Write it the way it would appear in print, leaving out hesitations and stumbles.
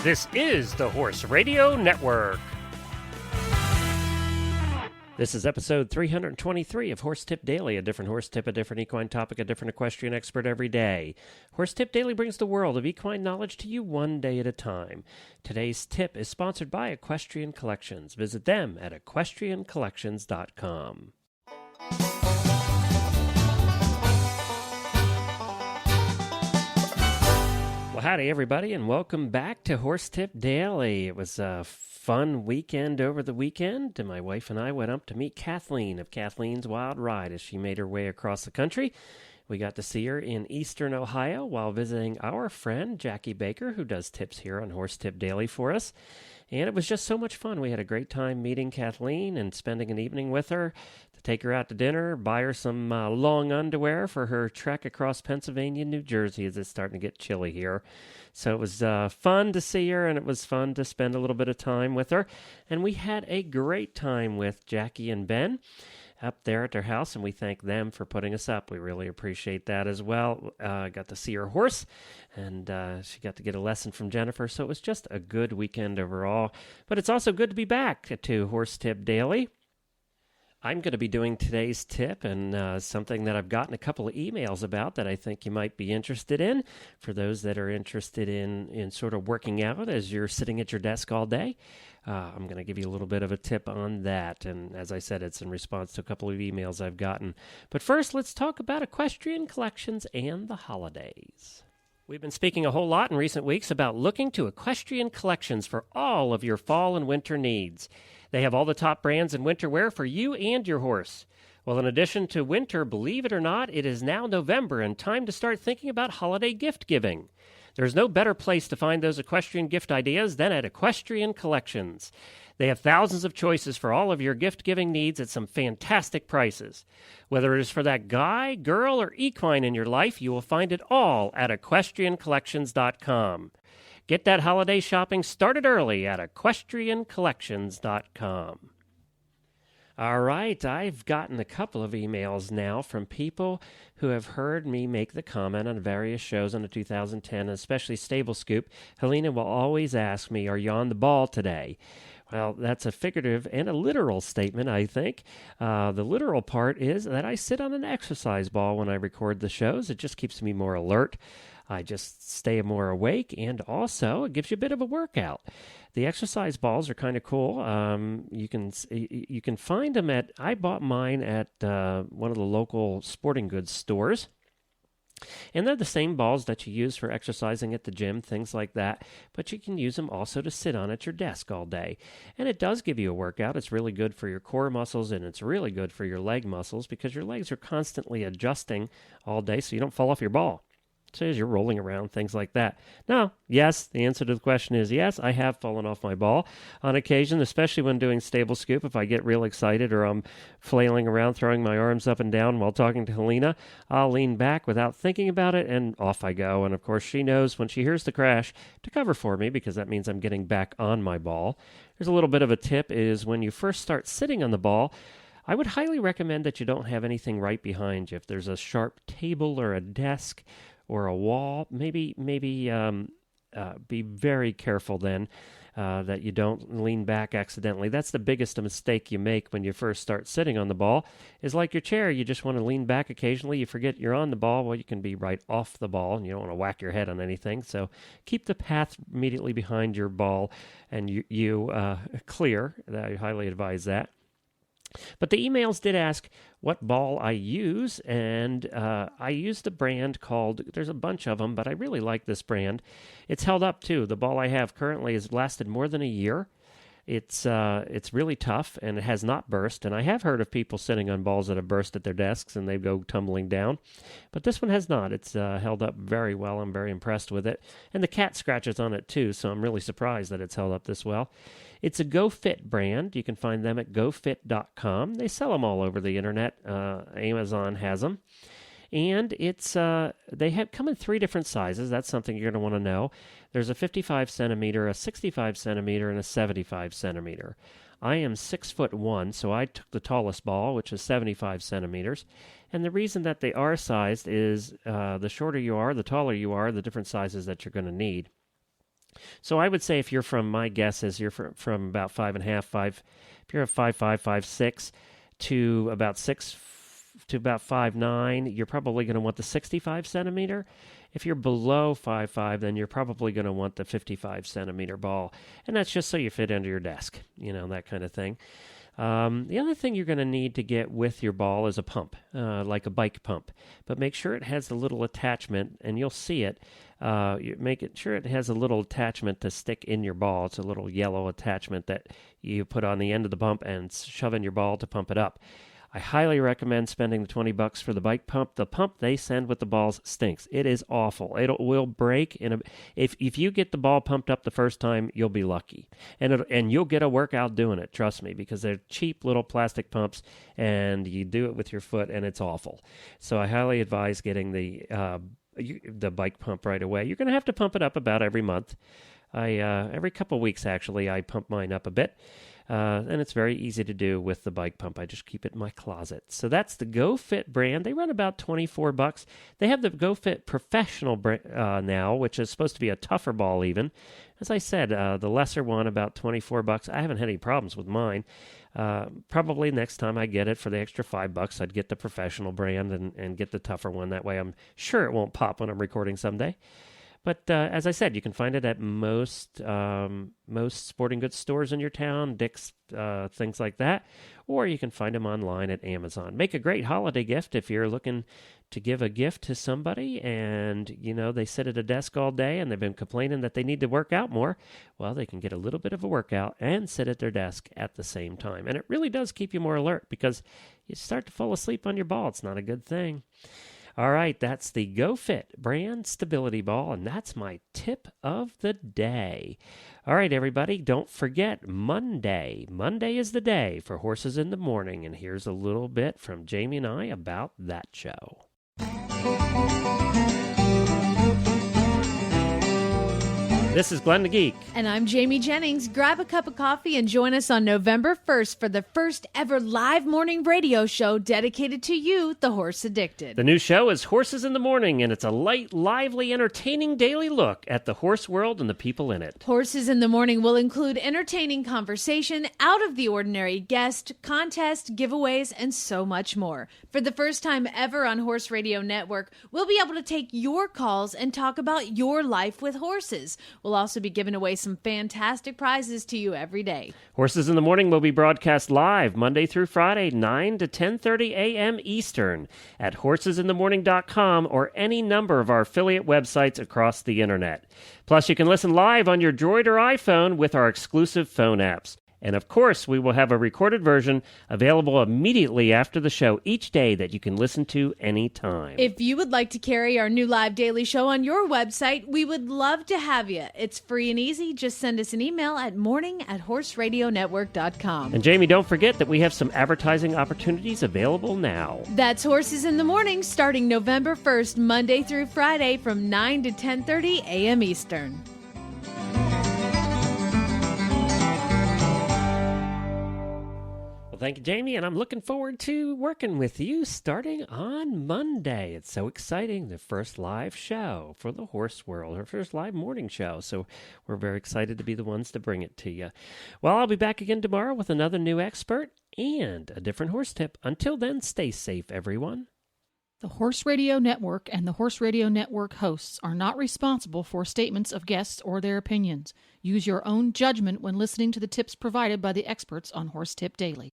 This is the Horse Radio Network. This is episode 323 of Horse Tip Daily, a different horse tip, a different equine topic, a different equestrian expert every day. Horse Tip Daily brings the world of equine knowledge to you one day at a time. Today's tip is sponsored by Equestrian Collections. Visit them at equestriancollections.com. Well, howdy, everybody, and welcome back to Horse Tip Daily. It was a fun weekend over the weekend, and my wife and I went up to meet Kathleen of Kathleen's Wild Ride as she made her way across the country. We got to see her in eastern Ohio while visiting our friend Jackie Baker, who does tips here on Horse Tip Daily for us. And it was just so much fun. We had a great time meeting Kathleen and spending an evening with her, to take her out to dinner, buy her some long underwear for her trek across Pennsylvania and New Jersey as it's starting to get chilly here. So it was fun to see her, and it was fun to spend a little bit of time with her. And we had a great time with Jackie and Ben up there at their house, and we thank them for putting us up. We really appreciate that as well. Got to see her horse, and she got to get a lesson from Jennifer, so it was just a good weekend overall. But it's also good to be back to Horse Tip Daily. I'm going to be doing today's tip and something that I've gotten a couple of emails about that I think you might be interested in. For those that are interested in sort of working out as you're sitting at your desk all day, I'm going to give you a little bit of a tip on that. And as I said, it's in response to a couple of emails I've gotten. But first, let's talk about Equestrian Collections and the holidays. We've been speaking a whole lot in recent weeks about looking to Equestrian Collections for all of your fall and winter needs. They have all the top brands in winter wear for you and your horse. Well, in addition to winter, believe it or not, it is now November and time to start thinking about holiday gift giving. There's no better place to find those equestrian gift ideas than at Equestrian Collections. They have thousands of choices for all of your gift-giving needs at some fantastic prices. Whether it is for that guy, girl, or equine in your life, you will find it all at equestriancollections.com. Get that holiday shopping started early at equestriancollections.com. All right, I've gotten a couple of emails now from people who have heard me make the comment on various shows on the 2010, especially Stable Scoop. Helena will always ask me, "Are you on the ball today?" Well, that's a figurative and a literal statement, I think. The literal part is that I sit on an exercise ball when I record the shows. It just keeps me more alert. I just stay more awake, and also it gives you a bit of a workout. The exercise balls are kind of cool. You can find them I bought mine at one of the local sporting goods stores. And they're the same balls that you use for exercising at the gym, things like that. But you can use them also to sit on at your desk all day. And it does give you a workout. It's really good for your core muscles, and it's really good for your leg muscles because your legs are constantly adjusting all day so you don't fall off your ball. So as you're rolling around, things like that. Now, yes, the answer to the question is yes, I have fallen off my ball on occasion, especially when doing Stable Scoop. If I get real excited or I'm flailing around, throwing my arms up and down while talking to Helena, I'll lean back without thinking about it, and off I go. And, of course, she knows when she hears the crash to cover for me because that means I'm getting back on my ball. There's a little bit of a tip is when you first start sitting on the ball, I would highly recommend that you don't have anything right behind you. If there's a sharp table or a desk or a wall, maybe be very careful then that you don't lean back accidentally. That's the biggest mistake you make when you first start sitting on the ball, is like your chair. You just want to lean back occasionally. You forget you're on the ball. Well, you can be right off the ball, and you don't want to whack your head on anything. So keep the path immediately behind your ball and you clear. I highly advise that. But the emails did ask what ball I use, and I used a brand called, there's a bunch of them, but I really like this brand. It's held up, too. The ball I have currently has lasted more than a year. It's really tough, and it has not burst, and I have heard of people sitting on balls that have burst at their desks, and they go tumbling down. But this one has not. It's held up very well. I'm very impressed with it. And the cat scratches on it, too, so I'm really surprised that it's held up this well. It's a GoFit brand. You can find them at gofit.com. They sell them all over the internet. Amazon has them. And it's they come in 3 different sizes. That's something you're going to want to know. There's a 55 centimeter, a 65 centimeter, and a 75 centimeter. I am 6'1", so I took the tallest ball, which is 75 centimeters. And the reason that they are sized is the shorter you are, the taller you are, the different sizes that you're going to need. So I would say if you're from, my guess is you're from about 5.5, if you're a 5'5", 5'6", to about 5'9", you're probably going to want the 65 centimeter. If you're below 5'5", then you're probably going to want the 55 centimeter ball. And that's just so you fit under your desk, that kind of thing. The other thing you're going to need to get with your ball is a pump, like a bike pump. But make sure it has a little attachment, and you'll see it. Sure it has a little attachment to stick in your ball. It's a little yellow attachment that you put on the end of the pump and shove in your ball to pump it up. I highly recommend spending the $20 for the bike pump. The pump they send with the balls stinks. It is awful. It will break if you get the ball pumped up the first time, you'll be lucky, and you'll get a workout doing it. Trust me, because they're cheap little plastic pumps, and you do it with your foot, and it's awful. So I highly advise getting the bike pump right away. You're going to have to pump it up about every month. Every couple weeks actually, I pump mine up a bit. And it's very easy to do with the bike pump. I just keep it in my closet. So that's the GoFit brand. They run about $24. They have the GoFit Professional now, which is supposed to be a tougher ball even. As I said, the lesser one, about $24. I haven't had any problems with mine. Probably next time I get it for the extra $5, I'd get the Professional brand and get the tougher one. That way I'm sure it won't pop when I'm recording someday. But as I said, you can find it at most sporting goods stores in your town, Dick's, things like that, or you can find them online at Amazon. Make a great holiday gift if you're looking to give a gift to somebody and, they sit at a desk all day and they've been complaining that they need to work out more. Well, they can get a little bit of a workout and sit at their desk at the same time. And it really does keep you more alert because you start to fall asleep on your ball. It's not a good thing. All right, that's the GoFit brand stability ball, and that's my tip of the day. All right, everybody, don't forget Monday. Monday is the day for Horses in the Morning, and here's a little bit from Jamie and I about that show. This is Glenn the Geek. And I'm Jamie Jennings. Grab a cup of coffee and join us on November 1st for the first ever live morning radio show dedicated to you, the horse addicted. The new show is Horses in the Morning, and it's a light, lively, entertaining daily look at the horse world and the people in it. Horses in the Morning will include entertaining conversation, out-of-the-ordinary guest, contest, giveaways, and so much more. For the first time ever on Horse Radio Network, we'll be able to take your calls and talk about your life with horses. We'll also be giving away some fantastic prizes to you every day. Horses in the Morning will be broadcast live Monday through Friday, 9 to 10:30 a.m. Eastern at horsesinthemorning.com or any number of our affiliate websites across the internet. Plus, you can listen live on your Droid or iPhone with our exclusive phone apps. And of course, we will have a recorded version available immediately after the show each day that you can listen to anytime. If you would like to carry our new live daily show on your website, we would love to have you. It's free and easy. Just send us an email at morning@horseradionetwork.com. And Jamie, don't forget that we have some advertising opportunities available now. That's Horses in the Morning, starting November 1st, Monday through Friday from 9 to 10:30 a.m. Eastern. Well, thank you, Jamie, and I'm looking forward to working with you starting on Monday. It's so exciting, the first live show for the horse world, our first live morning show, so we're very excited to be the ones to bring it to you. Well, I'll be back again tomorrow with another new expert and a different horse tip. Until then, stay safe, everyone. The Horse Radio Network and the Horse Radio Network hosts are not responsible for statements of guests or their opinions. Use your own judgment when listening to the tips provided by the experts on Horse Tip Daily.